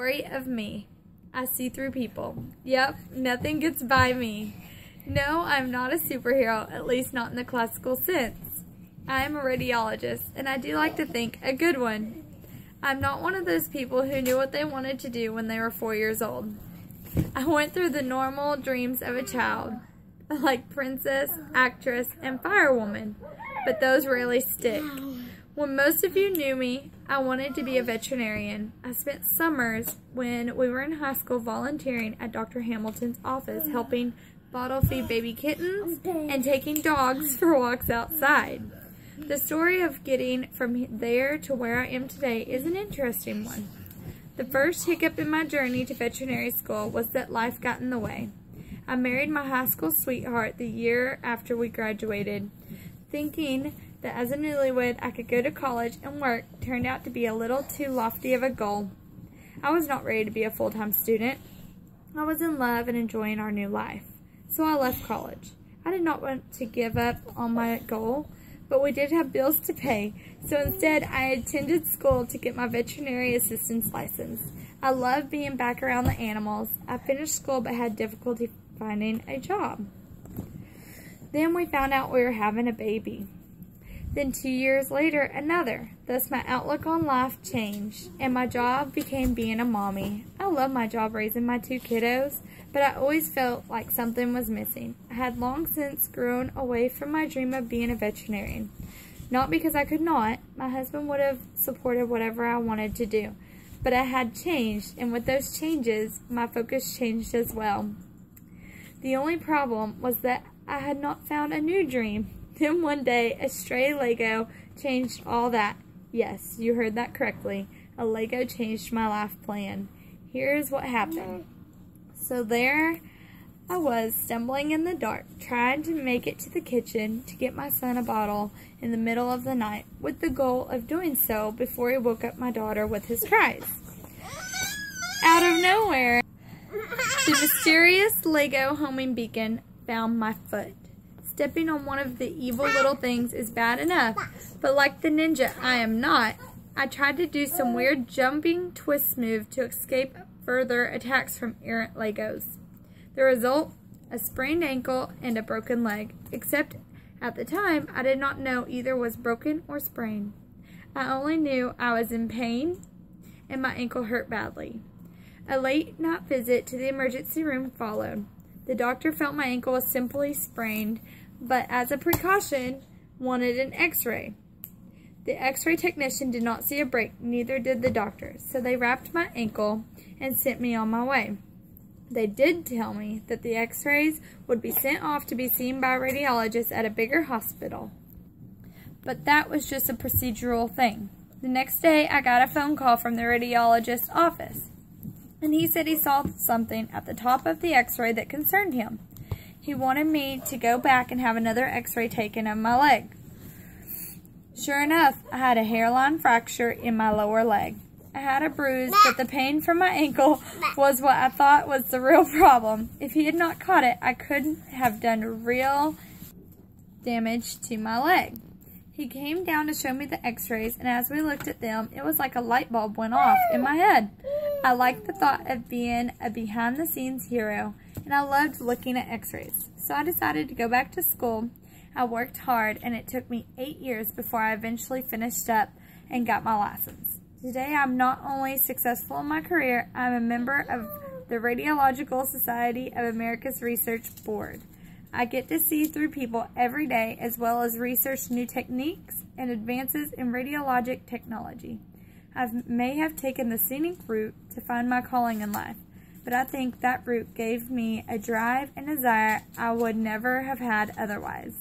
story of me. I see through people. Yep, nothing gets by me. No, I'm not a superhero, at least not in the classical sense. I am a radiologist, and I do like to think a good one. I'm not one of those people who knew what they wanted to do when they were 4 years old. I went through the normal dreams of a child, like princess, actress, and firewoman, but those rarely stick. When most of you knew me, I wanted to be a veterinarian. I spent summers when we were in high school volunteering at Dr. Hamilton's office, helping bottle feed baby kittens and taking dogs for walks outside. The story of getting from there to where I am today is an interesting one. The first hiccup in my journey to veterinary school was that life got in the way. I married my high school sweetheart the year after we graduated. Thinking that as a newlywed I could go to college and work turned out to be a little too lofty of a goal. I was not ready to be a full-time student. I was in love and enjoying our new life. So I left college. I did not want to give up on my goal, but we did have bills to pay, so instead I attended school to get my veterinary assistant's license. I loved being back around the animals. I finished school but had difficulty finding a job. Then we found out we were having a baby. Then 2 years later, another. Thus my outlook on life changed, and my job became being a mommy. I love my job raising my 2 kiddos, but I always felt like something was missing. I had long since grown away from my dream of being a veterinarian. Not because I could not. My husband would have supported whatever I wanted to do. But I had changed, and with those changes, my focus changed as well. The only problem was that I had not found a new dream. Then one day, a stray Lego changed all that. Yes, you heard that correctly. A Lego changed my life plan. Here's what happened. So there I was, stumbling in the dark, trying to make it to the kitchen to get my son a bottle in the middle of the night, with the goal of doing so before he woke up my daughter with his cries. Out of nowhere, the mysterious Lego homing beacon found my foot. Stepping on one of the evil little things is bad enough, but like the ninja I am not, I tried to do some weird jumping twist move to escape further attacks from errant Legos. The result? A sprained ankle and a broken leg, except at the time I did not know either was broken or sprained. I only knew I was in pain and my ankle hurt badly. A late night visit to the emergency room followed. The doctor felt my ankle was simply sprained, but as a precaution, wanted an x-ray. The x-ray technician did not see a break, neither did the doctor, so they wrapped my ankle and sent me on my way. They did tell me that the x-rays would be sent off to be seen by a radiologist at a bigger hospital. But that was just a procedural thing. The next day, I got a phone call from the radiologist's office, and he said he saw something at the top of the x-ray that concerned him. He wanted me to go back and have another x-ray taken of my leg. Sure enough, I had a hairline fracture in my lower leg. I had a bruise, but the pain from my ankle was what I thought was the real problem. If he had not caught it, I could have done real damage to my leg. He came down to show me the x-rays, and as we looked at them, it was like a light bulb went off in my head. I liked the thought of being a behind-the-scenes hero, and I loved looking at x-rays. So I decided to go back to school. I worked hard, and it took me 8 years before I eventually finished up and got my license. Today, I'm not only successful in my career, I'm a member of the Radiological Society of America's Research Board. I get to see through people every day, as well as research new techniques and advances in radiologic technology. I may have taken the scenic route to find my calling in life, but I think that route gave me a drive and desire I would never have had otherwise.